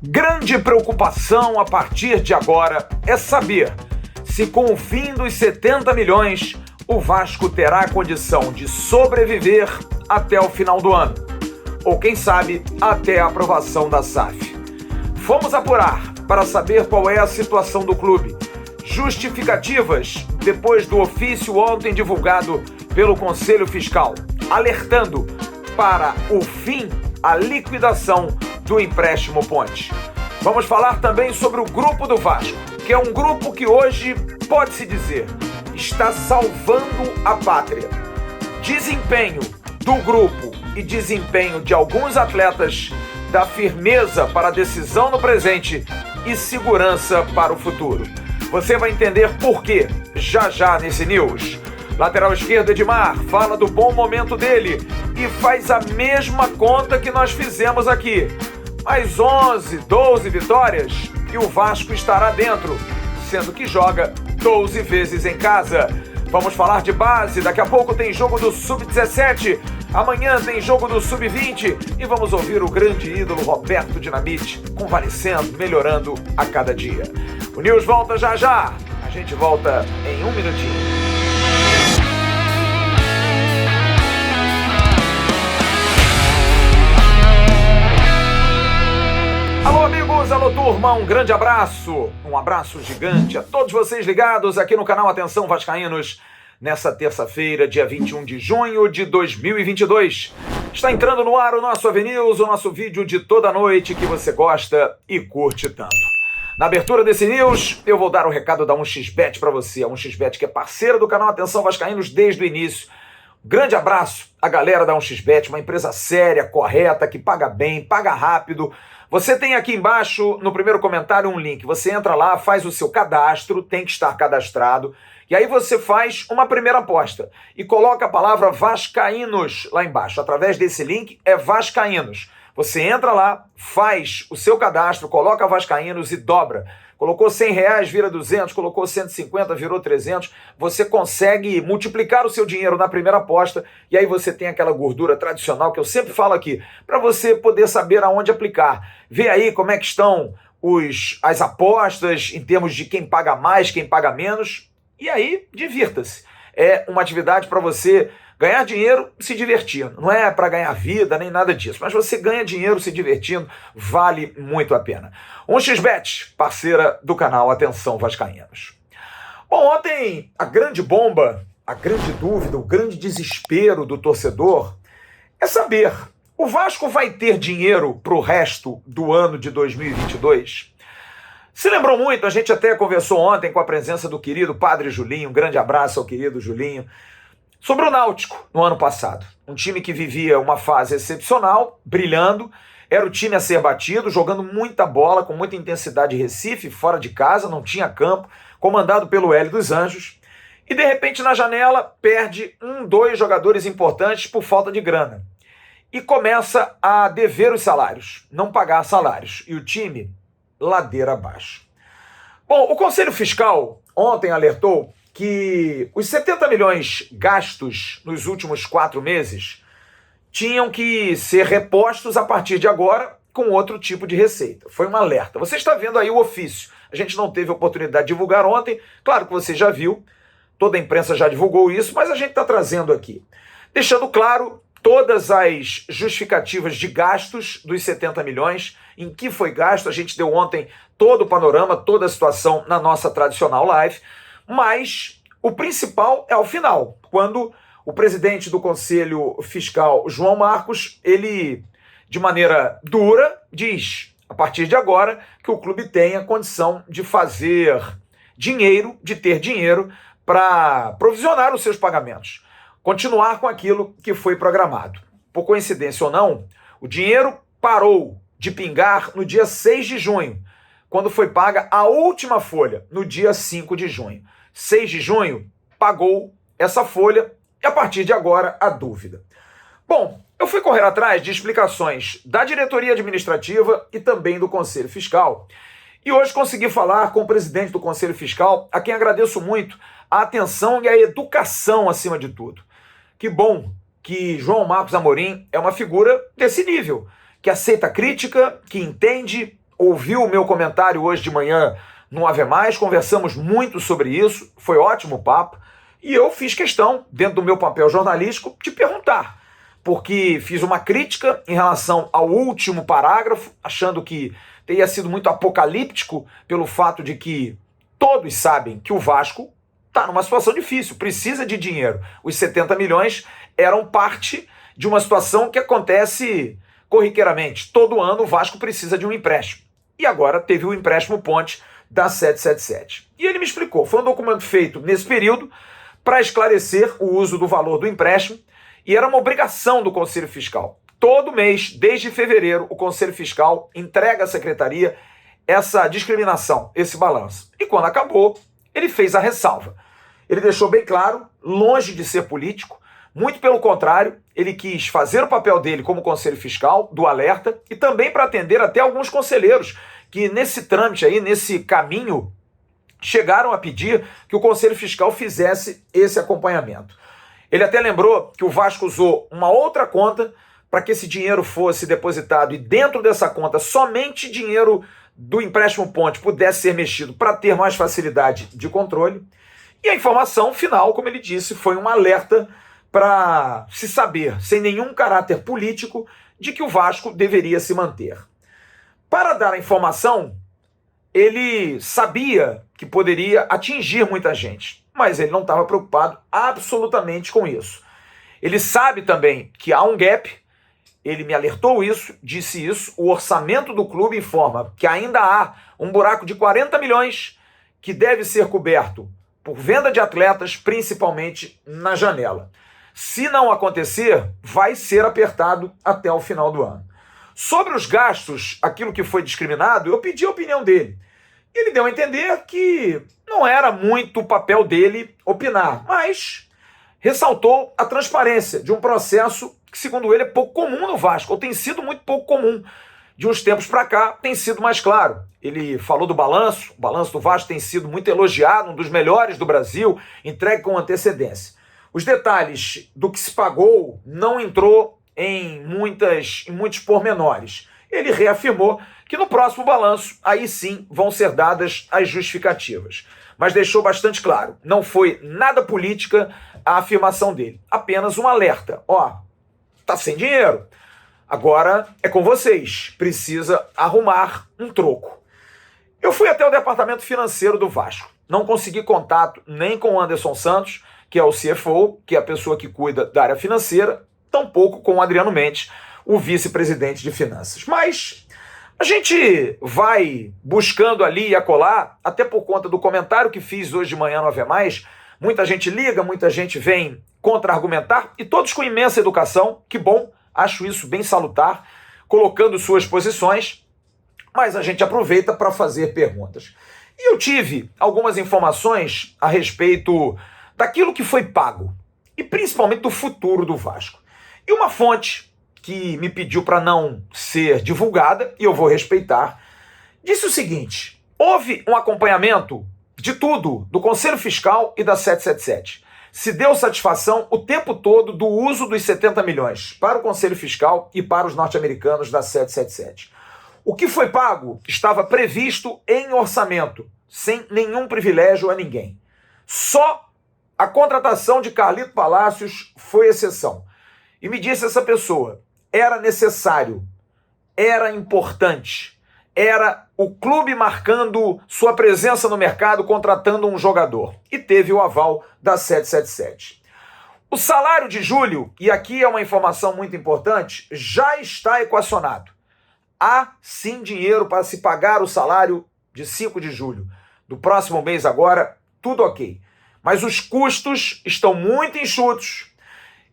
Grande preocupação a partir de agora é saber se com o fim dos 70 milhões o Vasco terá a condição de sobreviver até o final do ano, ou quem sabe até a aprovação da SAF. Fomos apurar para saber qual é a situação do clube. Justificativas depois do ofício ontem divulgado pelo Conselho Fiscal, alertando para o fim, a liquidação do empréstimo Ponte. Vamos falar também sobre o grupo do Vasco, que é um grupo que hoje, pode-se dizer, está salvando a pátria. Desempenho do grupo e desempenho de alguns atletas dá firmeza para a decisão no presente e segurança para o futuro. Você vai entender por quê já nesse News. Lateral esquerdo Edmar fala do bom momento dele e faz a mesma conta que nós fizemos aqui. Mais 11, 12 vitórias e o Vasco estará dentro, sendo que joga 12 vezes em casa. Vamos falar de base, daqui a pouco tem jogo do Sub-17, amanhã tem jogo do Sub-20 e vamos ouvir o grande ídolo Roberto Dinamite convalescendo, melhorando a cada dia. O News volta já, a gente volta em um minutinho. Alô amigos, alô turma, um grande abraço, um abraço gigante a todos vocês ligados aqui no canal Atenção Vascaínos, nessa terça-feira, dia 21 de junho de 2022. Está entrando no ar o nosso AVNews, o nosso vídeo de toda noite que você gosta e curte tanto. Na abertura desse News, eu vou dar o recado da 1xBet para você, a 1xBet que é parceira do canal Atenção Vascaínos desde o início. Grande abraço à galera da 1xBet, uma empresa séria, correta, que paga bem, paga rápido. Você tem aqui embaixo, no primeiro comentário, um link. Você entra lá, faz o seu cadastro, tem que estar cadastrado, e aí você faz uma primeira aposta e coloca a palavra Vascaínos lá embaixo. Através desse link é Vascaínos. Você entra lá, faz o seu cadastro, coloca Vascaínos e dobra. Colocou R$100, vira 200, colocou 150, virou 300. Você consegue multiplicar o seu dinheiro na primeira aposta e aí você tem aquela gordura tradicional que eu sempre falo aqui, para você poder saber aonde aplicar. Vê aí como é que estão as apostas em termos de quem paga mais, quem paga menos. E aí, divirta-se. É uma atividade para você ganhar dinheiro se divertindo. Não é para ganhar vida nem nada disso, mas você ganha dinheiro se divertindo, vale muito a pena. 1xBet, parceira do canal Atenção Vascaínos. Bom, ontem a grande bomba, a grande dúvida, o grande desespero do torcedor é saber, o Vasco vai ter dinheiro para o resto do ano de 2022? Se lembrou muito, a gente até conversou ontem com a presença do querido Padre Julinho, um grande abraço ao querido Julinho, sobre o Náutico no ano passado. Um time que vivia uma fase excepcional, brilhando, era o time a ser batido, jogando muita bola, com muita intensidade em Recife, fora de casa, não tinha campo, comandado pelo Hélio dos Anjos, e de repente na janela perde 2 jogadores importantes por falta de grana. E começa a dever os salários, não pagar salários, e o time ladeira abaixo. Bom, o Conselho Fiscal ontem alertou que os 70 milhões gastos nos últimos 4 meses tinham que ser repostos a partir de agora com outro tipo de receita. Foi um alerta. Você está vendo aí o ofício. A gente não teve oportunidade de divulgar ontem. Claro que você já viu, toda a imprensa já divulgou isso, mas a gente está trazendo aqui, deixando claro todas as justificativas de gastos dos 70 milhões, em que foi gasto. A gente deu ontem todo o panorama, toda a situação na nossa tradicional live, mas o principal é ao final, quando o presidente do Conselho Fiscal, João Marcos, ele, de maneira dura, diz, a partir de agora, que o clube tem a condição de fazer dinheiro, de ter dinheiro para provisionar os seus pagamentos, continuar com aquilo que foi programado. Por coincidência ou não, o dinheiro parou de pingar no dia 6 de junho, quando foi paga a última folha, no dia 5 de junho. 6 de junho, pagou essa folha e a partir de agora a dúvida. Bom, eu fui correr atrás de explicações da diretoria administrativa e também do Conselho Fiscal. E hoje consegui falar com o presidente do Conselho Fiscal, a quem agradeço muito a atenção e a educação acima de tudo. Que bom que João Marcos Amorim é uma figura desse nível, que aceita crítica, que entende ouviu o meu comentário hoje de manhã no Ave Mais, conversamos muito sobre isso, foi ótimo o papo, e eu fiz questão, dentro do meu papel jornalístico, de perguntar, porque fiz uma crítica em relação ao último parágrafo, achando que teria sido muito apocalíptico pelo fato de que todos sabem que o Vasco está numa situação difícil, precisa de dinheiro. Os 70 milhões eram parte de uma situação que acontece corriqueiramente. Todo ano o Vasco precisa de um empréstimo. E agora teve o empréstimo ponte da 777. E ele me explicou, foi um documento feito nesse período para esclarecer o uso do valor do empréstimo e era uma obrigação do Conselho Fiscal. Todo mês, desde fevereiro, o Conselho Fiscal entrega à Secretaria essa discriminação, esse balanço. E quando acabou, ele fez a ressalva. Ele deixou bem claro, longe de ser político, muito pelo contrário, ele quis fazer o papel dele como Conselho Fiscal, do alerta, e também para atender até alguns conselheiros que nesse trâmite aí, nesse caminho, chegaram a pedir que o Conselho Fiscal fizesse esse acompanhamento. Ele até lembrou que o Vasco usou uma outra conta para que esse dinheiro fosse depositado e dentro dessa conta somente dinheiro do empréstimo ponte pudesse ser mexido para ter mais facilidade de controle. E a informação final, como ele disse, foi um alerta para se saber, sem nenhum caráter político, de que o Vasco deveria se manter. Para dar a informação, ele sabia que poderia atingir muita gente, mas ele não estava preocupado absolutamente com isso. Ele sabe também que há um gap, ele me alertou isso, disse isso, o orçamento do clube informa que ainda há um buraco de 40 milhões que deve ser coberto por venda de atletas, principalmente na janela. Se não acontecer, vai ser apertado até o final do ano. Sobre os gastos, aquilo que foi discriminado, eu pedi a opinião dele. Ele deu a entender que não era muito o papel dele opinar, mas ressaltou a transparência de um processo que, segundo ele, é pouco comum no Vasco, ou tem sido muito pouco comum. De uns tempos para cá, tem sido mais claro. Ele falou do balanço, o balanço do Vasco tem sido muito elogiado, um dos melhores do Brasil, entregue com antecedência. Os detalhes do que se pagou não entrou em muitos pormenores. Ele reafirmou que no próximo balanço, aí sim, vão ser dadas as justificativas. Mas deixou bastante claro, não foi nada política a afirmação dele, apenas um alerta. Ó, tá sem dinheiro, agora é com vocês, precisa arrumar um troco. Eu fui até o departamento financeiro do Vasco, não consegui contato nem com o Anderson Santos, que é o CFO, que é a pessoa que cuida da área financeira, tampouco com o Adriano Mendes, o vice-presidente de finanças. Mas a gente vai buscando ali e acolá, até por conta do comentário que fiz hoje de manhã no Ave Mais. Muita gente liga, muita gente vem contra-argumentar, e todos com imensa educação, que bom, acho isso bem salutar, colocando suas posições, mas a gente aproveita para fazer perguntas. E eu tive algumas informações a respeito daquilo que foi pago, e principalmente do futuro do Vasco. E uma fonte que me pediu para não ser divulgada, e eu vou respeitar, disse o seguinte: houve um acompanhamento de tudo, do Conselho Fiscal e da 777. Se deu satisfação o tempo todo do uso dos 70 milhões para o Conselho Fiscal e para os norte-americanos da 777. O que foi pago estava previsto em orçamento, sem nenhum privilégio a ninguém. Só a contratação de Carlito Palacios foi exceção. E me disse essa pessoa, era necessário, era importante, era o clube marcando sua presença no mercado, contratando um jogador. E teve o aval da 777. O salário de julho, e aqui é uma informação muito importante, já está equacionado. Há sim dinheiro para se pagar o salário de 5 de julho. Do próximo mês agora, tudo ok. Mas os custos estão muito enxutos.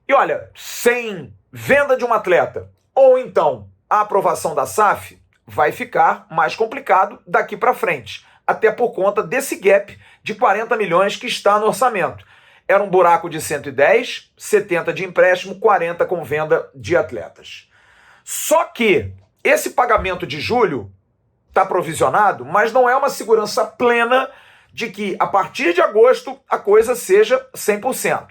E olha, sem venda de um atleta, ou então a aprovação da SAF, vai ficar mais complicado daqui para frente. Até por conta desse gap de 40 milhões que está no orçamento. Era um buraco de 110, 70 de empréstimo, 40 com venda de atletas. Só que esse pagamento de julho está provisionado, mas não é uma segurança plena de que a partir de agosto a coisa seja 100%.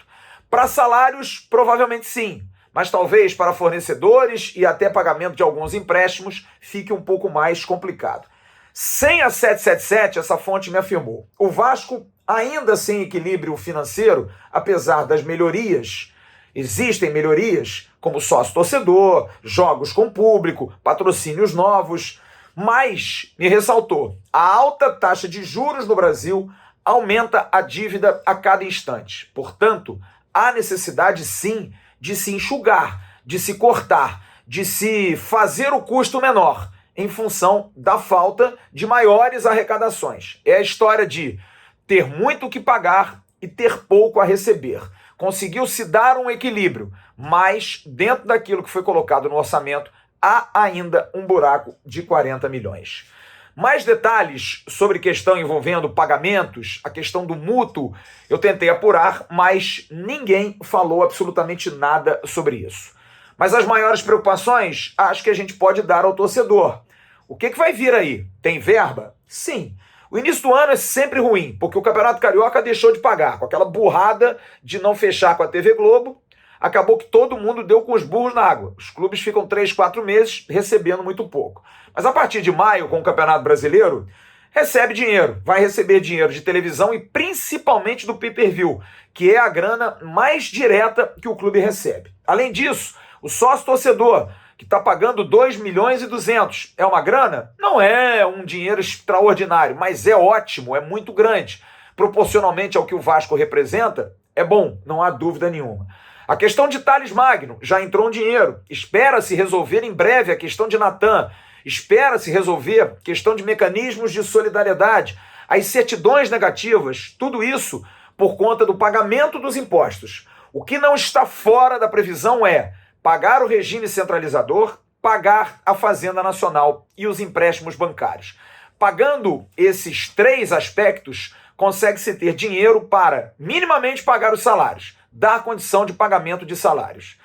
Para salários, provavelmente sim, mas talvez para fornecedores e até pagamento de alguns empréstimos fique um pouco mais complicado. Sem a 777, essa fonte me afirmou, o Vasco, ainda sem equilíbrio financeiro, apesar das melhorias, existem melhorias, como sócio-torcedor, jogos com público, patrocínios novos, mas, me ressaltou, a alta taxa de juros no Brasil aumenta a dívida a cada instante. Portanto, há necessidade, sim, de se enxugar, de se cortar, de se fazer o custo menor, em função da falta de maiores arrecadações. É a história de ter muito o que pagar e ter pouco a receber. Conseguiu-se dar um equilíbrio, mas dentro daquilo que foi colocado no orçamento, há ainda um buraco de 40 milhões. Mais detalhes sobre questão envolvendo pagamentos, a questão do mútuo, eu tentei apurar, mas ninguém falou absolutamente nada sobre isso. Mas as maiores preocupações, acho que a gente pode dar ao torcedor. O que vai vir aí? Tem verba? Sim. O início do ano é sempre ruim, porque o Campeonato Carioca deixou de pagar, com aquela burrada de não fechar com a TV Globo, acabou que todo mundo deu com os burros na água. Os clubes ficam 3, 4 meses recebendo muito pouco. Mas a partir de maio, com o Campeonato Brasileiro, recebe dinheiro. Vai receber dinheiro de televisão e principalmente do pay-per-view, que é a grana mais direta que o clube recebe. Além disso, o sócio-torcedor, que está pagando 2 milhões e 200, é uma grana? Não é um dinheiro extraordinário, mas é ótimo, é muito grande. Proporcionalmente ao que o Vasco representa, é bom, não há dúvida nenhuma. A questão de Thales Magno, já entrou um dinheiro. Espera-se resolver em breve a questão de Natan. Espera-se resolver a questão de mecanismos de solidariedade. As certidões negativas, tudo isso por conta do pagamento dos impostos. O que não está fora da previsão é pagar o regime centralizador, pagar a Fazenda Nacional e os empréstimos bancários. Pagando esses 3 aspectos, consegue-se ter dinheiro para minimamente pagar os salários, dar condição de pagamento de salários.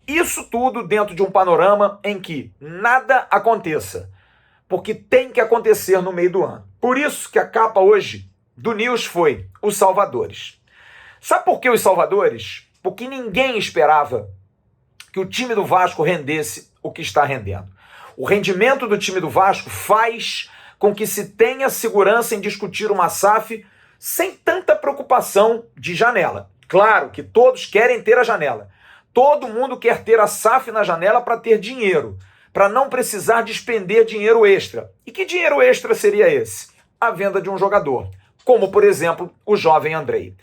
Isso tudo dentro de um panorama em que nada aconteça, porque tem que acontecer no meio do ano. Por isso que a capa hoje do News foi os salvadores. Sabe por que os salvadores? Porque ninguém esperava que o time do Vasco rendesse o que está rendendo. O rendimento do time do Vasco faz com que se tenha segurança em discutir uma SAF sem tanta preocupação de janela. Claro que todos querem ter a janela. Todo mundo quer ter a SAF na janela para ter dinheiro, para não precisar despender dinheiro extra. E que dinheiro extra seria esse? A venda de um jogador, como, por exemplo, o jovem Andrei.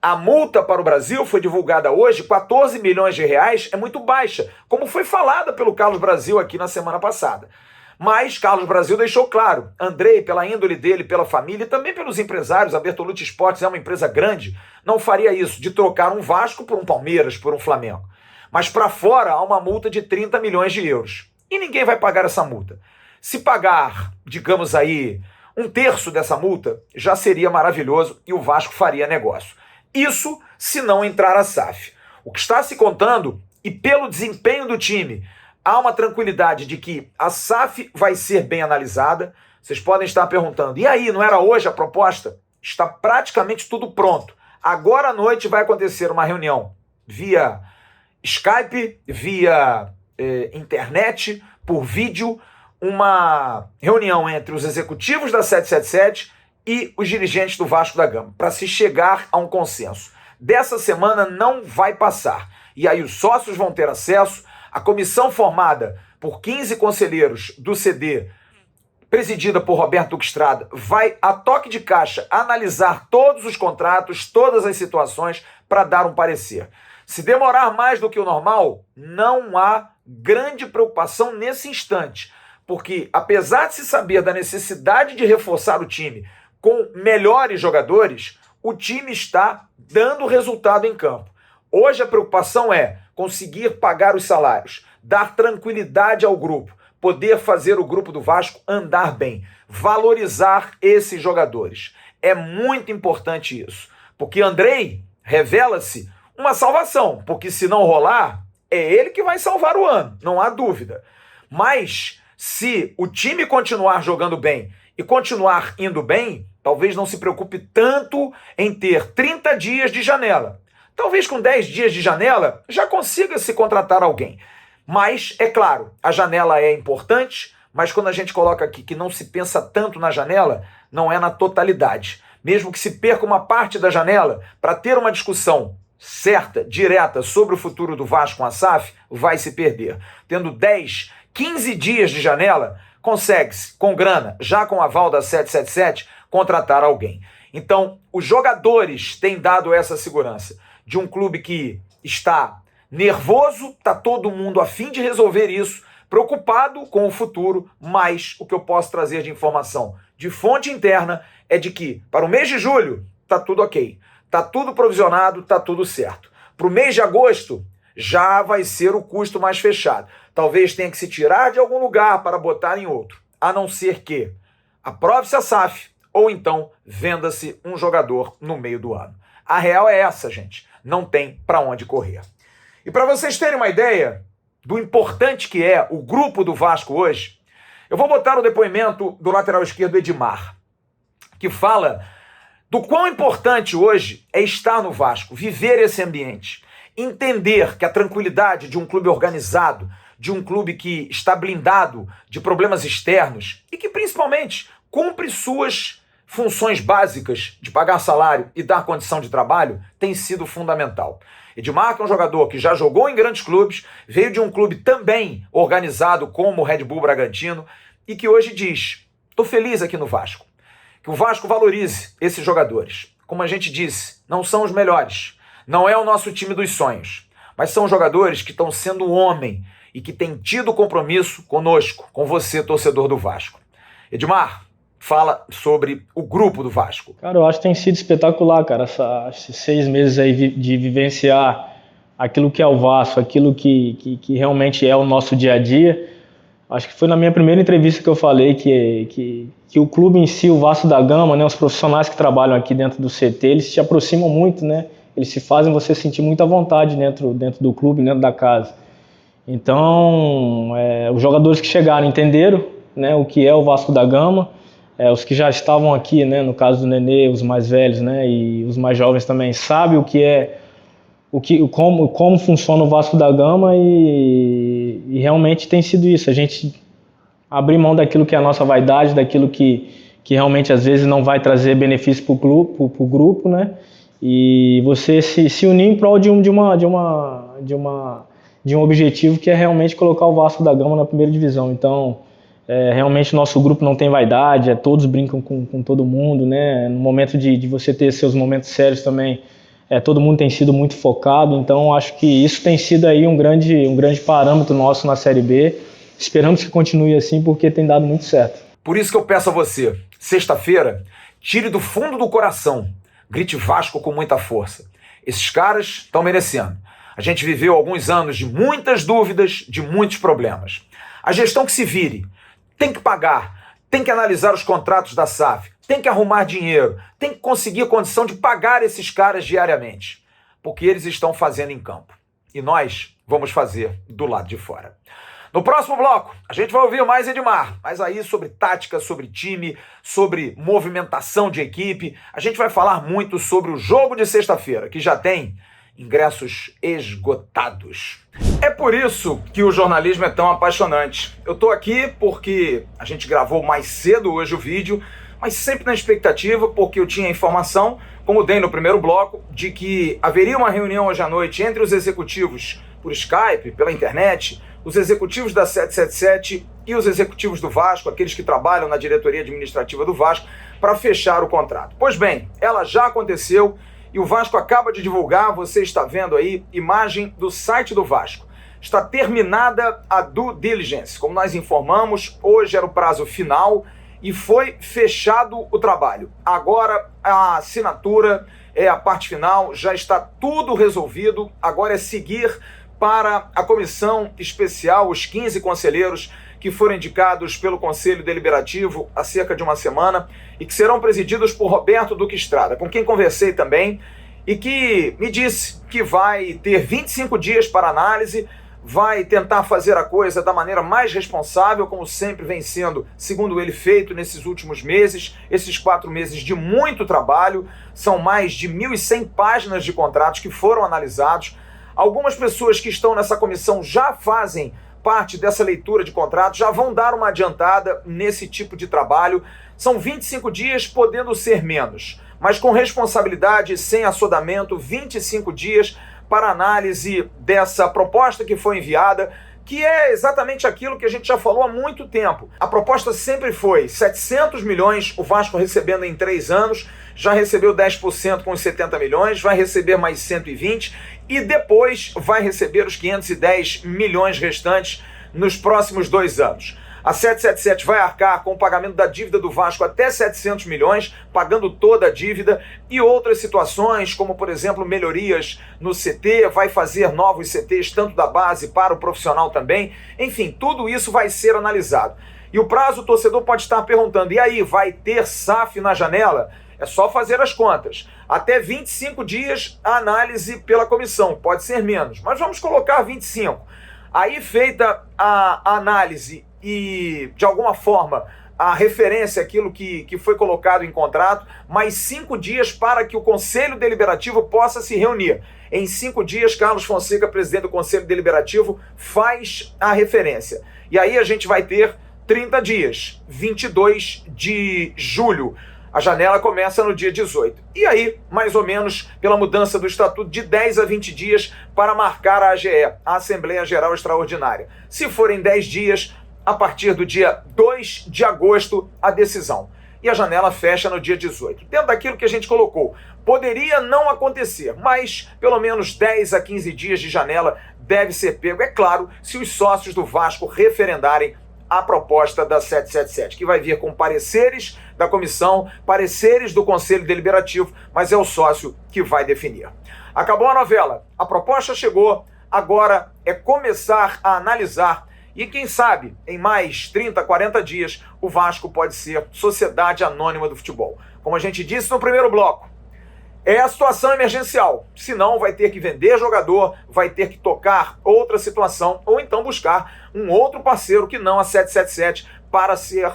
A multa para o Brasil foi divulgada hoje, 14 milhões de reais, é muito baixa, como foi falada pelo Carlos Brasil aqui na semana passada. Mas Carlos Brasil deixou claro, Andrei, pela índole dele, pela família e também pelos empresários, a Bertolucci Esportes é uma empresa grande, não faria isso, de trocar um Vasco por um Palmeiras, por um Flamengo. Mas para fora há uma multa de 30 milhões de euros. E ninguém vai pagar essa multa. Se pagar, digamos aí, 1/3 dessa multa, já seria maravilhoso e o Vasco faria negócio. Isso se não entrar a SAF. O que está se contando, e pelo desempenho do time, há uma tranquilidade de que a SAF vai ser bem analisada. Vocês podem estar perguntando, e aí, não era hoje a proposta? Está praticamente tudo pronto. Agora à noite vai acontecer uma reunião via Skype, via internet, por vídeo, uma reunião entre os executivos da 777 e os dirigentes do Vasco da Gama, para se chegar a um consenso. Dessa semana não vai passar. E aí os sócios vão ter acesso, a comissão formada por 15 conselheiros do CD, presidida por Roberto Duque Estrada, vai a toque de caixa analisar todos os contratos, todas as situações para dar um parecer. Se demorar mais do que o normal, não há grande preocupação nesse instante, porque apesar de se saber da necessidade de reforçar o time com melhores jogadores, o time está dando resultado em campo. Hoje a preocupação é conseguir pagar os salários, dar tranquilidade ao grupo, poder fazer o grupo do Vasco andar bem, valorizar esses jogadores. É muito importante isso, porque Andrei revela-se uma salvação, porque se não rolar, é ele que vai salvar o ano, não há dúvida. Mas se o time continuar jogando bem e continuar indo bem, talvez não se preocupe tanto em ter 30 dias de janela. Talvez com 10 dias de janela já consiga se contratar alguém. Mas, é claro, a janela é importante, mas quando a gente coloca aqui que não se pensa tanto na janela, não é na totalidade. Mesmo que se perca uma parte da janela, para ter uma discussão certa, direta, sobre o futuro do Vasco com a SAF, vai se perder. Tendo 10, 15 dias de janela, consegue-se, com grana, já com o aval da 777, contratar alguém. Então, os jogadores têm dado essa segurança de um clube que está nervoso, está todo mundo a fim de resolver isso, preocupado com o futuro, mas o que eu posso trazer de informação de fonte interna é de que, para o mês de julho, está tudo ok. Está tudo provisionado, está tudo certo. Para o mês de agosto, já vai ser o custo mais fechado. Talvez tenha que se tirar de algum lugar para botar em outro, a não ser que aprove-se a SAF ou então venda-se um jogador no meio do ano. A real é essa, gente. Não tem para onde correr. E para vocês terem uma ideia do importante que é o grupo do Vasco hoje, eu vou botar o depoimento do lateral esquerdo Edmar, que fala do quão importante hoje é estar no Vasco, viver esse ambiente, entender que a tranquilidade de um clube organizado, de um clube que está blindado de problemas externos e que principalmente cumpre suas funções básicas de pagar salário e dar condição de trabalho, tem sido fundamental. Edmar, que é um jogador que já jogou em grandes clubes, veio de um clube também organizado como o Red Bull Bragantino e que hoje diz: estou feliz aqui no Vasco. Que o Vasco valorize esses jogadores. Como a gente disse, não são os melhores, não é o nosso time dos sonhos, mas são jogadores que estão sendo homem e que têm tido compromisso conosco, com você, torcedor do Vasco. Edmar, fala sobre o grupo do Vasco. Cara, eu acho que tem sido espetacular, cara, esses 6 meses aí de vivenciar aquilo que é o Vasco, aquilo que realmente é o nosso dia a dia. Acho que foi na minha primeira entrevista que eu falei que o clube em si, o Vasco da Gama, né, os profissionais que trabalham aqui dentro do CT, eles te aproximam muito, né? Eles se fazem você sentir muita vontade dentro do clube, dentro da casa. Então, os jogadores que chegaram entenderam, né, o que é o Vasco da Gama. Os que já estavam aqui, né, no caso do Nenê, os mais velhos, né, e os mais jovens também, sabem o que é, como funciona o Vasco da Gama e realmente tem sido isso. A gente abrir mão daquilo que é a nossa vaidade, daquilo que realmente às vezes não vai trazer benefício para o grupo, né, e você se unir em prol de um objetivo que é realmente colocar o Vasco da Gama na primeira divisão. Então, realmente o nosso grupo não tem vaidade, todos brincam com todo mundo, né? No momento de você ter seus momentos sérios também, todo mundo tem sido muito focado, então acho que isso tem sido aí um grande parâmetro nosso na Série B. Esperamos que continue assim, porque tem dado muito certo. Por isso que eu peço a você, sexta-feira, tire do fundo do coração, grite Vasco com muita força. Esses caras estão merecendo. A gente viveu alguns anos de muitas dúvidas, de muitos problemas. A gestão que se vire, tem que pagar, tem que analisar os contratos da SAF, tem que arrumar dinheiro, tem que conseguir a condição de pagar esses caras diariamente, porque eles estão fazendo em campo. E nós vamos fazer do lado de fora. No próximo bloco, a gente vai ouvir mais Edmar, mas aí sobre tática, sobre time, sobre movimentação de equipe. A gente vai falar muito sobre o jogo de sexta-feira, que já tem ingressos esgotados. É por isso que o jornalismo é tão apaixonante. Eu tô aqui porque a gente gravou mais cedo hoje o vídeo, mas sempre na expectativa, porque eu tinha informação, como dei no primeiro bloco, de que haveria uma reunião hoje à noite entre os executivos por Skype, pela internet, os executivos da 777 e os executivos do Vasco, aqueles que trabalham na diretoria administrativa do Vasco, para fechar o contrato. Pois bem, ela já aconteceu. E o Vasco acaba de divulgar, você está vendo aí, imagem do site do Vasco. Está terminada a due diligence. Como nós informamos, hoje era o prazo final e foi fechado o trabalho. Agora a assinatura é a parte final, já está tudo resolvido. Agora é seguir para a comissão especial, os 15 conselheiros que foram indicados pelo Conselho Deliberativo há cerca de uma semana e que serão presididos por Roberto Duque Estrada, com quem conversei também e que me disse que vai ter 25 dias para análise, vai tentar fazer a coisa da maneira mais responsável, como sempre vem sendo, segundo ele, feito nesses últimos meses, esses 4 meses de muito trabalho. São mais de 1.100 páginas de contratos que foram analisados. Algumas pessoas que estão nessa comissão já fazem parte dessa leitura de contratos, já vão dar uma adiantada nesse tipo de trabalho. São 25 dias, podendo ser menos, mas com responsabilidade, sem assodamento, 25 dias para análise dessa proposta que foi enviada, que é exatamente aquilo que a gente já falou há muito tempo. A proposta sempre foi 700 milhões, o Vasco recebendo em 3 anos, já recebeu 10% com os 70 milhões, vai receber mais 120 e depois vai receber os 510 milhões restantes nos próximos 2 anos. A 777 vai arcar com o pagamento da dívida do Vasco até 700 milhões, pagando toda a dívida, e outras situações, como por exemplo melhorias no CT, vai fazer novos CTs, tanto da base para o profissional também. Enfim, tudo isso vai ser analisado. E o prazo, o torcedor pode estar perguntando, e aí, vai ter SAF na janela? É só fazer as contas. Até 25 dias a análise pela comissão, pode ser menos, mas vamos colocar 25. Aí feita a análise e, de alguma forma, a referência àquilo que foi colocado em contrato, mais 5 dias para que o Conselho Deliberativo possa se reunir. Em 5 dias, Carlos Fonseca, presidente do Conselho Deliberativo, faz a referência. E aí a gente vai ter 30 dias, 22 de julho. A janela começa no dia 18. E aí, mais ou menos, pela mudança do estatuto, de 10 a 20 dias para marcar a AGE, a Assembleia Geral Extraordinária. Se forem 10 dias, a partir do dia 2 de agosto, a decisão. E a janela fecha no dia 18. Dentro daquilo que a gente colocou, poderia não acontecer, mas pelo menos 10 a 15 dias de janela deve ser pego, é claro, se os sócios do Vasco referendarem a proposta da 777, que vai vir com pareceres da comissão, pareceres do Conselho Deliberativo, mas é o sócio que vai definir. Acabou a novela, a proposta chegou, agora é começar a analisar e quem sabe, em mais 30, 40 dias, o Vasco pode ser Sociedade Anônima do Futebol. Como a gente disse no primeiro bloco, é a situação emergencial, senão vai ter que vender jogador, vai ter que tocar outra situação, ou então buscar um outro parceiro que não a 777 para ser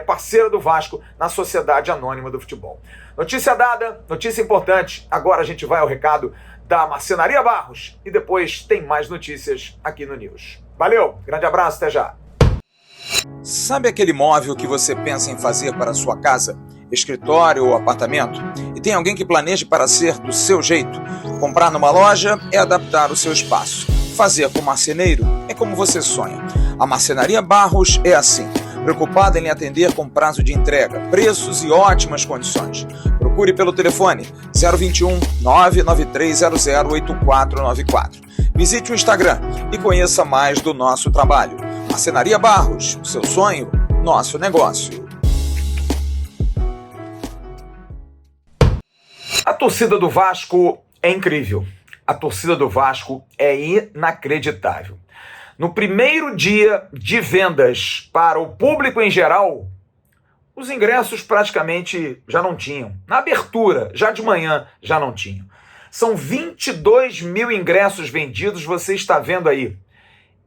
parceira do Vasco na Sociedade Anônima do Futebol. Notícia dada, notícia importante, agora a gente vai ao recado da Marcenaria Barros e depois tem mais notícias aqui no News. Valeu, grande abraço, até já. Sabe aquele móvel que você pensa em fazer para a sua casa, escritório ou apartamento, e tem alguém que planeje para ser do seu jeito? Comprar numa loja é adaptar o seu espaço. Fazer com marceneiro é como você sonha. A Marcenaria Barros é assim, preocupada em lhe atender com prazo de entrega, preços e ótimas condições. Procure pelo telefone 021 99300 8494. Visite o Instagram e conheça mais do nosso trabalho. Marcenaria Barros, seu sonho, nosso negócio. A torcida do Vasco é incrível. A torcida do Vasco é inacreditável. No primeiro dia de vendas para o público em geral, os ingressos praticamente já não tinham. Na abertura, já de manhã, já não tinham. São 22 mil ingressos vendidos, você está vendo aí.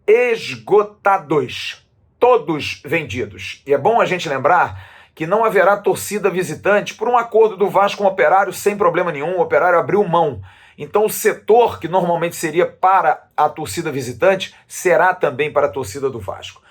Esgotados. Todos vendidos. E é bom a gente lembrar que não haverá torcida visitante por um acordo do Vasco com o Operário sem problema nenhum. O Operário abriu mão. Então o setor que normalmente seria para a torcida visitante será também para a torcida do Vasco.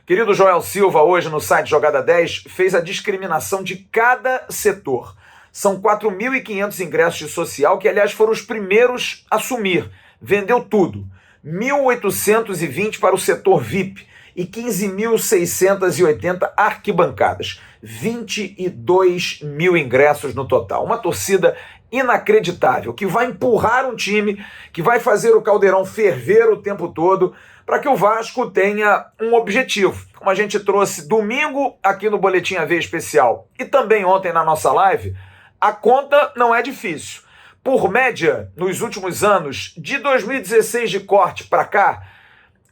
Querido Joel Silva, hoje no site Jogada 10, fez a discriminação de cada setor. São 4.500 ingressos de social, que aliás foram os primeiros a assumir. Vendeu tudo. 1.820 para o setor VIP e 15.680 arquibancadas. 22 mil ingressos no total. Uma torcida inacreditável, que vai empurrar um time, que vai fazer o Caldeirão ferver o tempo todo, para que o Vasco tenha um objetivo. Como a gente trouxe domingo aqui no Boletim AV Especial e também ontem na nossa live, a conta não é difícil. Por média, nos últimos anos, de 2016 de corte para cá,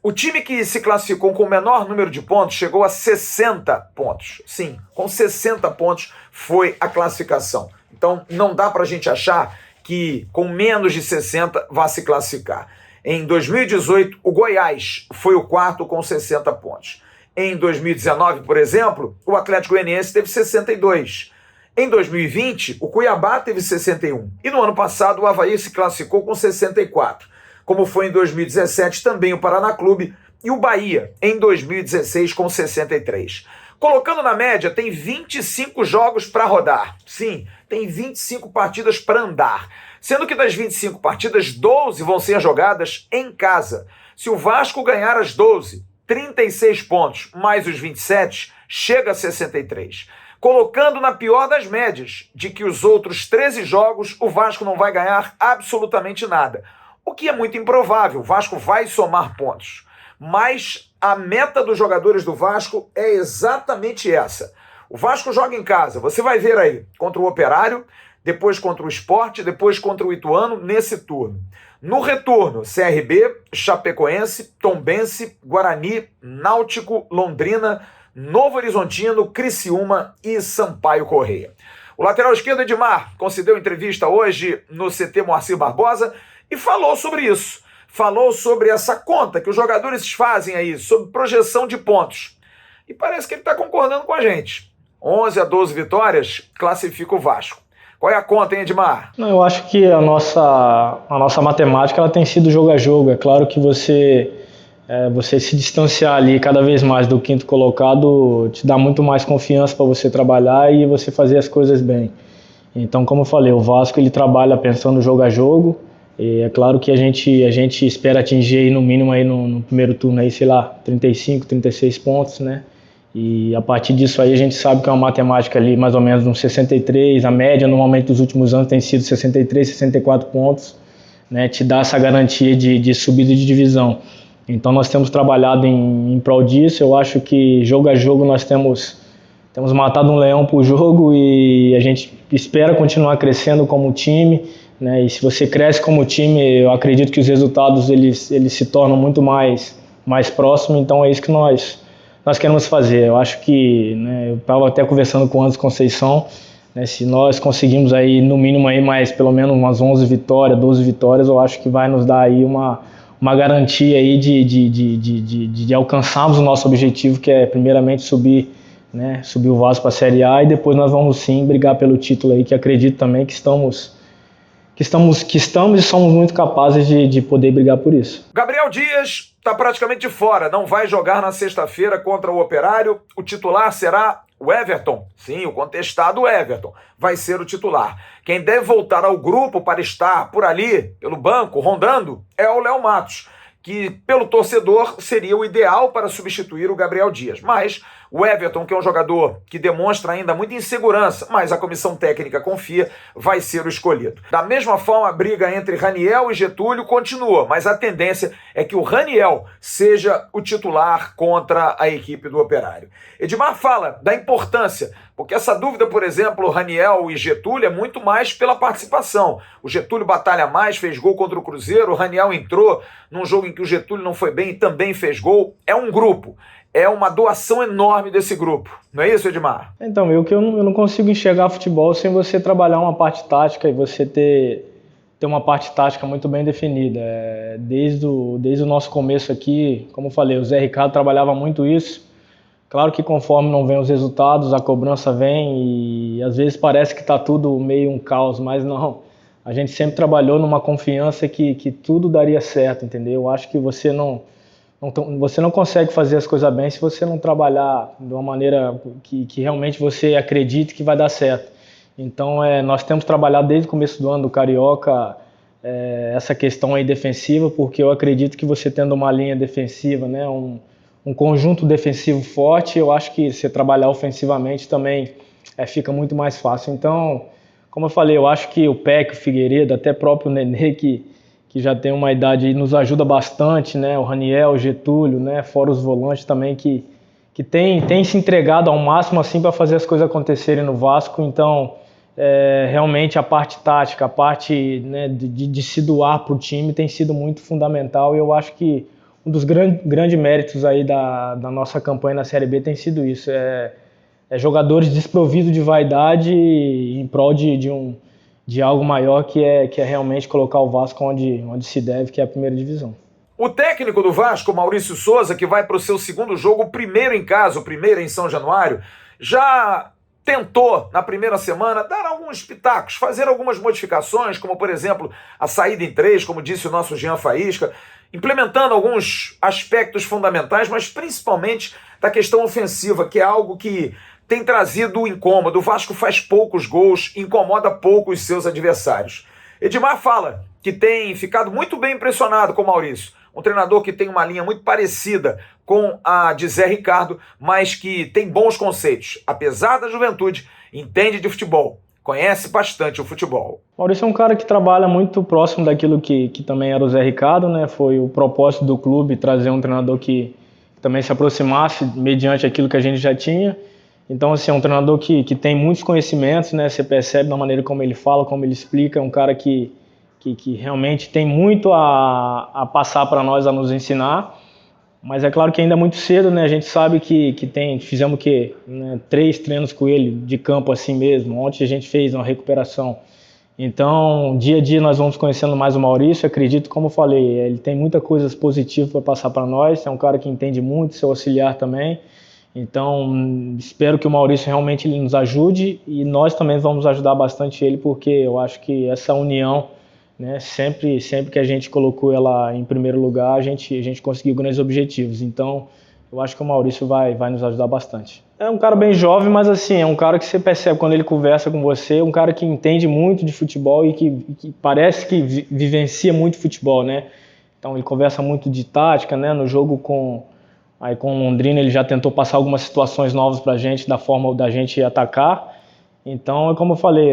o time que se classificou com o menor número de pontos chegou a 60 pontos. Sim, com 60 pontos foi a classificação. Então não dá para a gente achar que com menos de 60 vai se classificar. Em 2018, o Goiás foi o quarto com 60 pontos. Em 2019, por exemplo, o Atlético Goianiense teve 62. Em 2020, o Cuiabá teve 61. E no ano passado, o Avaí se classificou com 64. Como foi em 2017, também o Paraná Clube e o Bahia, em 2016, com 63. Colocando na média, tem 25 jogos para rodar. Sim, tem 25 partidas para andar. Sendo que das 25 partidas, 12 vão ser jogadas em casa. Se o Vasco ganhar as 12, 36 pontos, mais os 27, chega a 63. Colocando na pior das médias, de que os outros 13 jogos o Vasco não vai ganhar absolutamente nada. O que é muito improvável, o Vasco vai somar pontos. Mas a meta dos jogadores do Vasco é exatamente essa. O Vasco joga em casa, você vai ver aí, contra o Operário, depois contra o Sport, depois contra o Ituano, nesse turno. No retorno, CRB, Chapecoense, Tombense, Guarani, Náutico, Londrina, Novo Horizontino, Criciúma e Sampaio Corrêa. O lateral esquerdo Edmar concedeu entrevista hoje no CT Moacir Barbosa e falou sobre isso. Falou sobre essa conta que os jogadores fazem aí, sobre projeção de pontos. E parece que ele está concordando com a gente. 11 a 12 vitórias, classifica o Vasco. Qual é a conta, hein, Edmar? Eu acho que a nossa matemática ela tem sido jogo a jogo. É claro que você se distanciar ali cada vez mais do quinto colocado te dá muito mais confiança para você trabalhar e você fazer as coisas bem. Então, como eu falei, o Vasco ele trabalha pensando jogo a jogo. E é claro que a gente espera atingir aí no mínimo aí no primeiro turno aí, sei lá, 35, 36 pontos, né? E a partir disso aí a gente sabe que é uma matemática ali mais ou menos uns 63, a média normalmente dos últimos anos tem sido 63, 64 pontos, né? Te dá essa garantia de subida de divisão. Então nós temos trabalhado em prol disso. Eu acho que jogo a jogo nós temos matado um leão por jogo e a gente espera continuar crescendo como time, né? E se você cresce como time, eu acredito que os resultados eles se tornam muito mais próximos. Então é isso que nós queremos fazer. Eu acho que, né, eu estava até conversando com o Anderson Conceição, né, se nós conseguimos aí no mínimo aí mais pelo menos umas 11 vitórias, 12 vitórias, eu acho que vai nos dar aí uma garantia aí de alcançarmos o nosso objetivo, que é primeiramente subir o Vasco para a Série A, e depois nós vamos sim brigar pelo título aí, que acredito também que estamos e somos muito capazes de poder brigar por isso. Gabriel Dias está praticamente fora, não vai jogar na sexta-feira contra o Operário. O titular será o Everton. Sim, o contestado Everton vai ser o titular. Quem deve voltar ao grupo para estar por ali, pelo banco, rondando, é o Léo Matos, que pelo torcedor seria o ideal para substituir o Gabriel Dias. Mas o Everton, que é um jogador que demonstra ainda muita insegurança, mas a comissão técnica confia, vai ser o escolhido. Da mesma forma, a briga entre Raniel e Getúlio continua, mas a tendência é que o Raniel seja o titular contra a equipe do Operário. Edmar fala da importância, porque essa dúvida, por exemplo, Raniel e Getúlio, é muito mais pela participação. O Getúlio batalha mais, fez gol contra o Cruzeiro, o Raniel entrou num jogo em que o Getúlio não foi bem e também fez gol. É um grupo. É uma doação enorme desse grupo. Não é isso, Edmar? Então, eu não consigo enxergar futebol sem você trabalhar uma parte tática e você ter uma parte tática muito bem definida. Desde o nosso começo aqui, como eu falei, o Zé Ricardo trabalhava muito isso. Claro que conforme não vem os resultados, a cobrança vem e às vezes parece que está tudo meio um caos, mas não. A gente sempre trabalhou numa confiança que tudo daria certo, entendeu? Eu acho que você não consegue fazer as coisas bem se você não trabalhar de uma maneira que realmente você acredite que vai dar certo. Então, nós temos trabalhado desde o começo do ano do Carioca essa questão aí defensiva, porque eu acredito que você tendo uma linha defensiva, né, um conjunto defensivo forte, eu acho que você trabalhar ofensivamente também fica muito mais fácil. Então, como eu falei, eu acho que o Peck, o Figueiredo, até próprio Nenê, que já tem uma idade aí, nos ajuda bastante, né? O Raniel, o Getúlio, né? Fora os volantes também que tem se entregado ao máximo assim para fazer as coisas acontecerem no Vasco. Então, realmente a parte tática, a parte, né, de se doar para o time tem sido muito fundamental, e eu acho que um dos grandes méritos aí da nossa campanha na Série B tem sido isso, jogadores desprovidos de vaidade em prol de de algo maior que é realmente colocar o Vasco onde se deve, que é a primeira divisão. O técnico do Vasco, Maurício Souza, que vai para o seu segundo jogo, o primeiro em casa, o primeiro em São Januário, já tentou, na primeira semana, dar alguns pitacos, fazer algumas modificações, como, por exemplo, a saída em 3, como disse o nosso Jean Faísca, implementando alguns aspectos fundamentais, mas principalmente da questão ofensiva, que é algo que tem trazido incômodo. O Vasco faz poucos gols, incomoda pouco os seus adversários. Edmar fala que tem ficado muito bem impressionado com o Maurício, um treinador que tem uma linha muito parecida com a de Zé Ricardo, mas que tem bons conceitos. Apesar da juventude, entende de futebol, conhece bastante o futebol. Maurício é um cara que trabalha muito próximo daquilo que também era o Zé Ricardo, né? Foi o propósito do clube trazer um treinador que também se aproximasse mediante aquilo que a gente já tinha. Então, assim, é um treinador que tem muitos conhecimentos, né? Você percebe na maneira como ele fala, como ele explica, é um cara que realmente tem muito a passar para nós, a nos ensinar, mas é claro que ainda é muito cedo, né? A gente sabe fizemos 3 treinos com ele de campo assim mesmo. Ontem a gente fez uma recuperação. Então, dia a dia nós vamos conhecendo mais o Maurício. Acredito, como eu falei, ele tem muitas coisas positivas para passar para nós. É um cara que entende muito, seu auxiliar também. Então, espero que o Maurício realmente ele nos ajude e nós também vamos ajudar bastante ele, porque eu acho que essa união, né, sempre que a gente colocou ela em primeiro lugar, a gente conseguiu grandes objetivos. Então, eu acho que o Maurício vai nos ajudar bastante. É um cara bem jovem, mas assim, é um cara que você percebe quando ele conversa com você, um cara que entende muito de futebol e que parece que vivencia muito futebol, né? Então, ele conversa muito de tática, né? No jogo com o Londrina, ele já tentou passar algumas situações novas pra gente, da forma da gente atacar. Então, é como eu falei,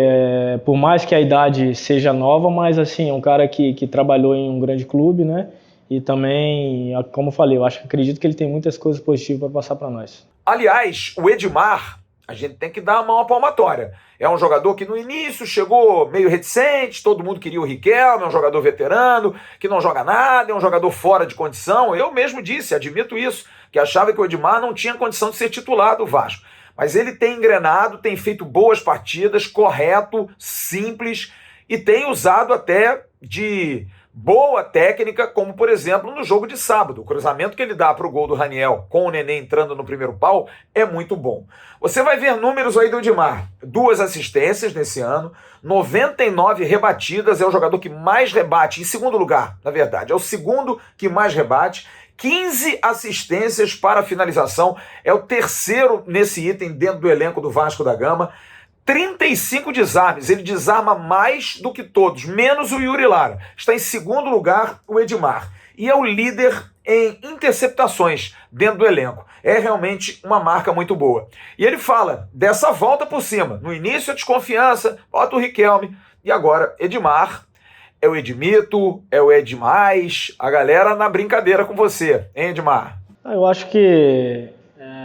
por mais que a idade seja nova, mas assim, é um cara que trabalhou em um grande clube, né? E também, como eu falei, acredito que ele tem muitas coisas positivas para passar para nós. Aliás, o Edmar, a gente tem que dar a mão à palmatória. É um jogador que no início chegou meio reticente, todo mundo queria o Riquelme, é um jogador veterano, que não joga nada, é um jogador fora de condição. Eu mesmo disse, admito isso, que achava que o Edmar não tinha condição de ser titular do Vasco. Mas ele tem engrenado, tem feito boas partidas, correto, simples, e tem usado até de boa técnica, como por exemplo no jogo de sábado. O cruzamento que ele dá para o gol do Raniel, com o Nenê entrando no primeiro pau, é muito bom. Você vai ver números aí do Edmar. 2 assistências nesse ano, 99 rebatidas, é o jogador que mais rebate, em segundo lugar, na verdade, é o segundo que mais rebate. 15 assistências para finalização, é o terceiro nesse item dentro do elenco do Vasco da Gama. 35 desarmes, ele desarma mais do que todos, menos o Yuri Lara. Está em segundo lugar o Edmar. E é o líder em interceptações dentro do elenco. É realmente uma marca muito boa. E ele fala dessa volta por cima. No início a desconfiança, bota o Riquelme. E agora Edmar, é o Edmito, é o Edmais. A galera na brincadeira com você, hein, Edmar? Eu acho que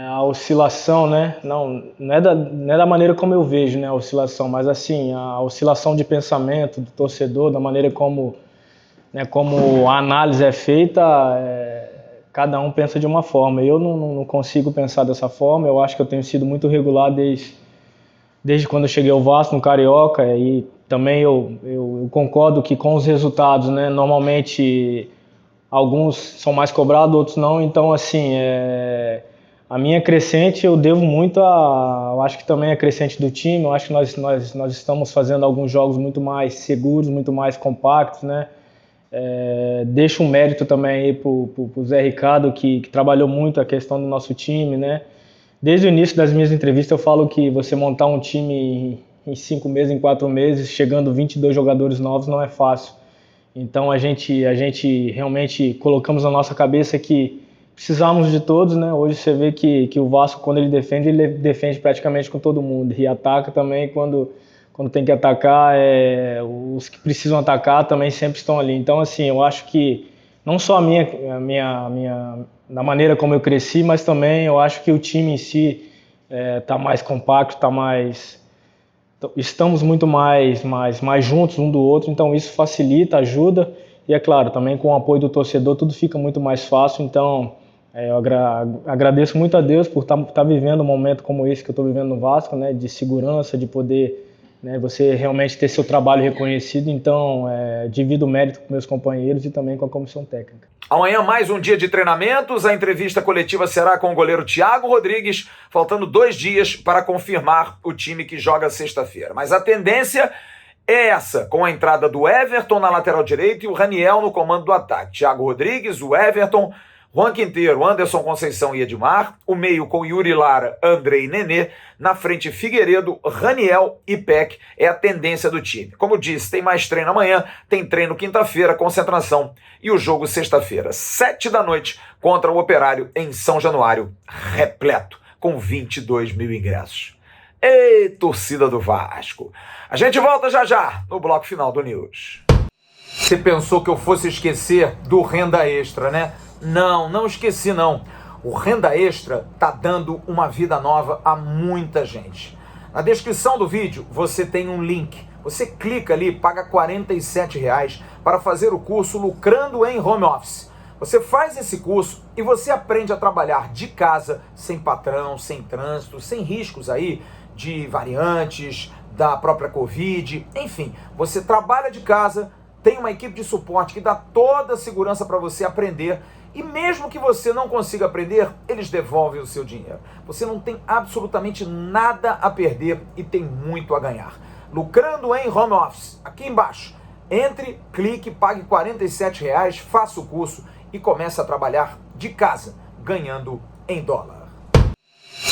a oscilação, né? Não é da maneira como eu vejo, né, a oscilação, mas assim, a oscilação de pensamento do torcedor, da maneira como a análise é feita, cada um pensa de uma forma. Eu não consigo pensar dessa forma. Eu acho que eu tenho sido muito regular desde quando eu cheguei ao Vasco, no Carioca, e também eu concordo que com os resultados, né, normalmente alguns são mais cobrados, outros não. Então, assim, a minha crescente eu devo muito eu acho que também a crescente do time. Eu acho que nós estamos fazendo alguns jogos muito mais seguros, muito mais compactos, né? Deixo um mérito também aí pro Zé Ricardo, que trabalhou muito a questão do nosso time, né? Desde o início das minhas entrevistas eu falo que você montar um time em 5 meses, em 4 meses, chegando 22 jogadores novos, não é fácil. Então a gente realmente colocamos na nossa cabeça que precisamos de todos, né? Hoje você vê que o Vasco, quando ele defende praticamente com todo mundo, e ataca também quando tem que atacar, os que precisam atacar também sempre estão ali. Então, assim, eu acho que não só da maneira como eu cresci, mas também eu acho que o time em si está mais compacto, estamos muito mais juntos um do outro, então isso facilita, ajuda, e é claro, também com o apoio do torcedor tudo fica muito mais fácil. Então eu agradeço muito a Deus por estar vivendo um momento como esse que eu estou vivendo no Vasco, né, de segurança, de poder né? Você realmente ter seu trabalho reconhecido. Então, divido o mérito com meus companheiros e também com a comissão técnica. Amanhã mais um dia de treinamentos, a entrevista coletiva será com o goleiro Thiago Rodrigues, faltando 2 dias para confirmar o time que joga sexta-feira. Mas a tendência é essa, com a entrada do Everton na lateral direita e o Raniel no comando do ataque. Thiago Rodrigues, o Everton, Juan Quinteiro, Anderson Conceição e Edmar, o meio com Yuri Lara, André e Nenê, na frente Figueiredo, Raniel e Peck, é a tendência do time. Como disse, tem mais treino amanhã, tem treino quinta-feira, concentração e o jogo sexta-feira, 7 da noite, contra o Operário em São Januário, repleto, com 22 mil ingressos. Ei, torcida do Vasco! A gente volta já já no bloco final do News. Você pensou que eu fosse esquecer do Renda Extra, né? Não esqueci não. O Renda Extra tá dando uma vida nova a muita gente. Na descrição do vídeo você tem um link. Você clica ali, paga R$ 47 para fazer o curso Lucrando em Home Office. Você faz esse curso e você aprende a trabalhar de casa, sem patrão, sem trânsito, sem riscos aí de variantes, da própria Covid, enfim. Você trabalha de casa, tem uma equipe de suporte que dá toda a segurança para você aprender. E mesmo que você não consiga aprender, eles devolvem o seu dinheiro. Você não tem absolutamente nada a perder e tem muito a ganhar. Lucrando em Home Office, aqui embaixo. Entre, clique, pague R$ 47, faça o curso e comece a trabalhar de casa, ganhando em dólar.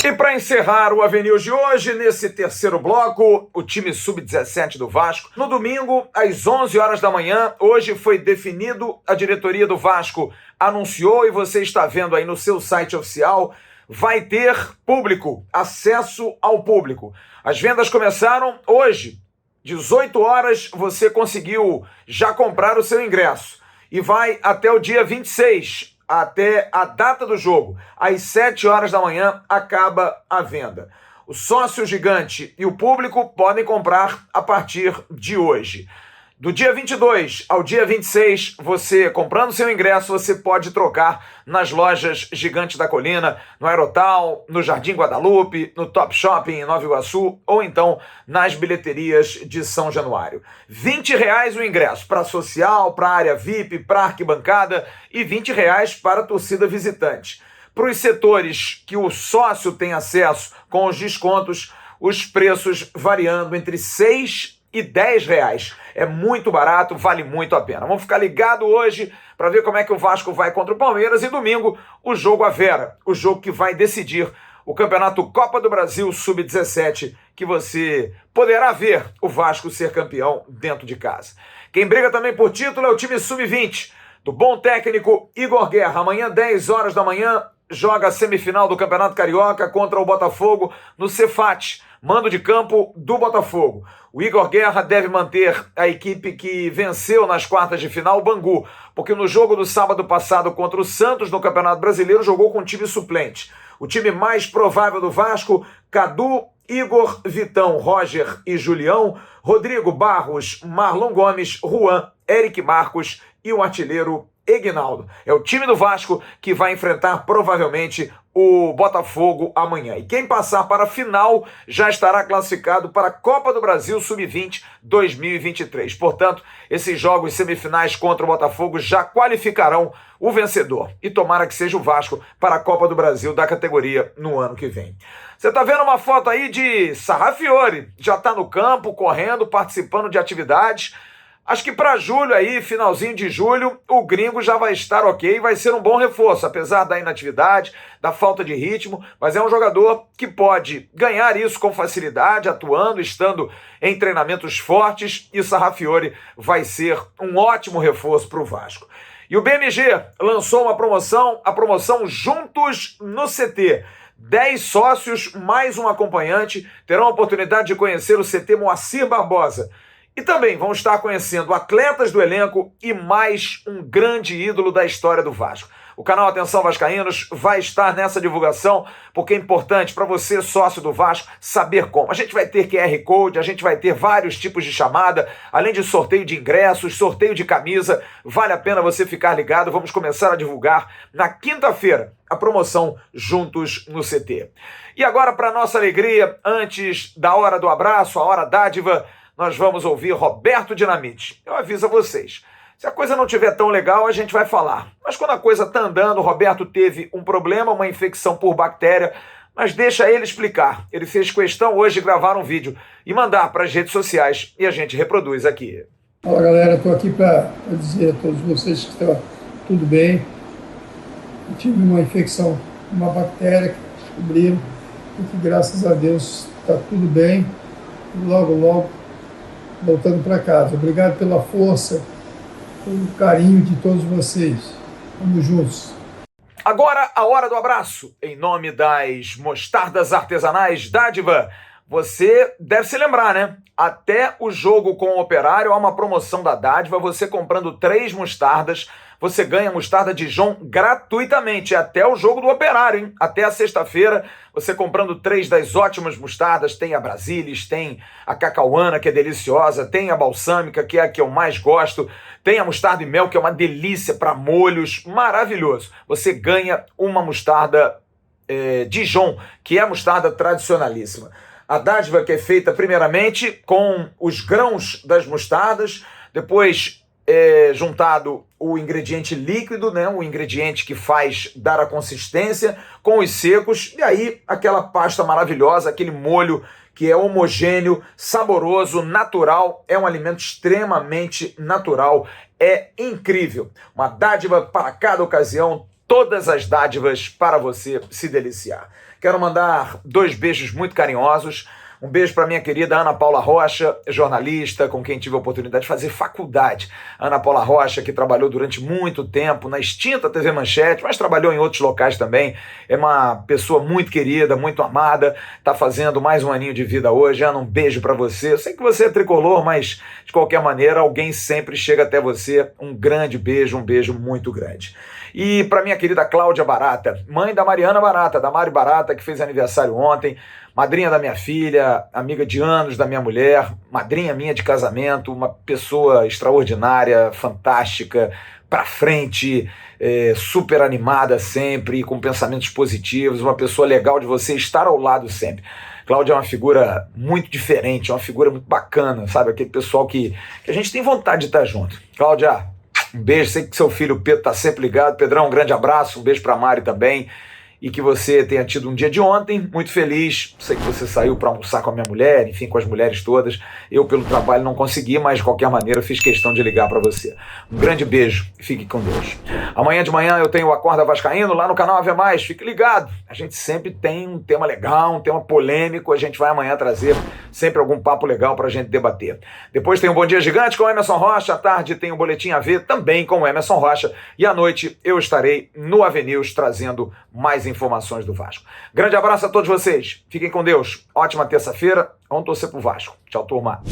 E para encerrar o Avenue de hoje, nesse terceiro bloco, o time Sub-17 do Vasco. No domingo, às 11 horas da manhã, hoje foi definido, a diretoria do Vasco anunciou, e você está vendo aí no seu site oficial, vai ter público, acesso ao público. As vendas começaram hoje, 18 horas, você conseguiu já comprar o seu ingresso. E vai até o dia 26, até a data do jogo, às 7 horas da manhã, acaba a venda. O sócio gigante e o público podem comprar a partir de hoje. Do dia 22 ao dia 26, você comprando seu ingresso, você pode trocar nas lojas Gigante da Colina, no Aerotal, no Jardim Guadalupe, no Top Shopping em Nova Iguaçu ou então nas bilheterias de São Januário. R$ 20 o ingresso para social, para área VIP, para arquibancada e R$ 20 para a torcida visitante. Para os setores que o sócio tem acesso com os descontos, os preços variando entre 6 e R$10. É muito barato, vale muito a pena. Vamos ficar ligado hoje para ver como é que o Vasco vai contra o Palmeiras e domingo o jogo à Vera, o jogo que vai decidir o Campeonato Copa do Brasil Sub-17, que você poderá ver o Vasco ser campeão dentro de casa. Quem briga também por título é o time Sub-20, do bom técnico Igor Guerra. Amanhã, 10 horas da manhã, joga a semifinal do Campeonato Carioca contra o Botafogo no Cefate, mando de campo do Botafogo. O Igor Guerra deve manter a equipe que venceu nas quartas de final, o Bangu, porque no jogo do sábado passado contra o Santos no Campeonato Brasileiro jogou com time suplente. O time mais provável do Vasco, Cadu, Igor, Vitão, Roger e Julião, Rodrigo, Barros, Marlon Gomes, Juan, Eric Marcos e o artilheiro Egnaldo. É o time do Vasco que vai enfrentar provavelmente o Botafogo amanhã. E quem passar para a final já estará classificado para a Copa do Brasil Sub-20 2023. Portanto, esses jogos semifinais contra o Botafogo já qualificarão o vencedor. E tomara que seja o Vasco para a Copa do Brasil da categoria no ano que vem. Você está vendo uma foto aí de Sarrafiore. Já está no campo, correndo, participando de atividades. Acho que para julho aí, finalzinho de julho, o gringo já vai estar ok, vai ser um bom reforço, apesar da inatividade, da falta de ritmo, mas é um jogador que pode ganhar isso com facilidade, atuando, estando em treinamentos fortes, e o Sarrafiore vai ser um ótimo reforço para o Vasco. E o BMG lançou uma promoção, a promoção Juntos no CT. 10 sócios, mais um acompanhante, terão a oportunidade de conhecer o CT Moacir Barbosa. E também vão estar conhecendo atletas do elenco e mais um grande ídolo da história do Vasco. O canal Atenção Vascaínos vai estar nessa divulgação, porque é importante para você, sócio do Vasco, saber como. A gente vai ter QR Code, a gente vai ter vários tipos de chamada, além de sorteio de ingressos, sorteio de camisa. Vale a pena você ficar ligado. Vamos começar a divulgar na quinta-feira a promoção Juntos no CT. E agora, para nossa alegria, antes da hora do abraço, a hora dádiva, nós vamos ouvir Roberto Dinamite. Eu aviso a vocês, se a coisa não estiver tão legal, a gente vai falar. Mas quando a coisa está andando, o Roberto teve um problema, uma infecção por bactéria, mas deixa ele explicar. Ele fez questão hoje de gravar um vídeo e mandar para as redes sociais e a gente reproduz aqui. Fala galera, estou aqui para dizer a todos vocês que está tudo bem. Eu tive uma infecção, uma bactéria que descobriram e que graças a Deus está tudo bem. E logo voltando para casa. Obrigado pela força, pelo carinho de todos vocês. Vamos juntos. Agora, a hora do abraço. Em nome das mostardas artesanais Dádiva, você deve se lembrar, né? Até o jogo com o Operário há uma promoção da Dádiva. Você comprando 3 mostardas, você ganha mostarda Dijon gratuitamente. Até o jogo do Operário, hein? Até a sexta-feira, você comprando 3 das ótimas mostardas. Tem a Brasilis, tem a Cacauana, que é deliciosa, tem a Balsâmica, que é a que eu mais gosto, tem a mostarda e mel, que é uma delícia para molhos, maravilhoso. Você ganha uma mostarda Dijon, que é a mostarda tradicionalíssima. A dádiva que é feita primeiramente com os grãos das mostardas, depois juntado o ingrediente líquido, né, o ingrediente que faz dar a consistência, com os secos, e aí aquela pasta maravilhosa, aquele molho que é homogêneo, saboroso, natural, é um alimento extremamente natural, é incrível. Uma dádiva para cada ocasião, todas as dádivas para você se deliciar. Quero mandar 2 beijos muito carinhosos. Um beijo para minha querida Ana Paula Rocha, jornalista, com quem tive a oportunidade de fazer faculdade. Ana Paula Rocha, que trabalhou durante muito tempo na extinta TV Manchete, mas trabalhou em outros locais também. É uma pessoa muito querida, muito amada. Está fazendo mais um aninho de vida hoje. Ana, um beijo para você. Eu sei que você é tricolor, mas de qualquer maneira, alguém sempre chega até você. Um grande beijo, um beijo muito grande. E para minha querida Cláudia Barata, mãe da Mariana Barata, da Mari Barata, que fez aniversário ontem, madrinha da minha filha, amiga de anos da minha mulher, madrinha minha de casamento, uma pessoa extraordinária, fantástica, pra frente, super animada sempre, com pensamentos positivos, uma pessoa legal de você estar ao lado sempre. Cláudia é uma figura muito diferente, uma figura muito bacana, sabe? Aquele pessoal que a gente tem vontade de estar junto. Cláudia, um beijo, sei que seu filho Pedro está sempre ligado. Pedrão, um grande abraço, um beijo para a Mari também. E que você tenha tido um dia de ontem muito feliz. Sei que você saiu para almoçar com a minha mulher, enfim, com as mulheres todas. Eu, pelo trabalho, não consegui, mas de qualquer maneira fiz questão de ligar para você. Um grande beijo e fique com Deus. Amanhã de manhã eu tenho o Acorda Vascaíno lá no canal Ave Mais. Fique ligado. A gente sempre tem um tema legal, um tema polêmico. A gente vai amanhã trazer sempre algum papo legal para a gente debater. Depois tem o Bom Dia Gigante com o Emerson Rocha. À tarde tem o Boletim AV também com o Emerson Rocha. E à noite eu estarei no Avenews trazendo mais informações do Vasco. Grande abraço a todos vocês. Fiquem com Deus. Ótima terça-feira. Vamos torcer pro Vasco. Tchau, turma.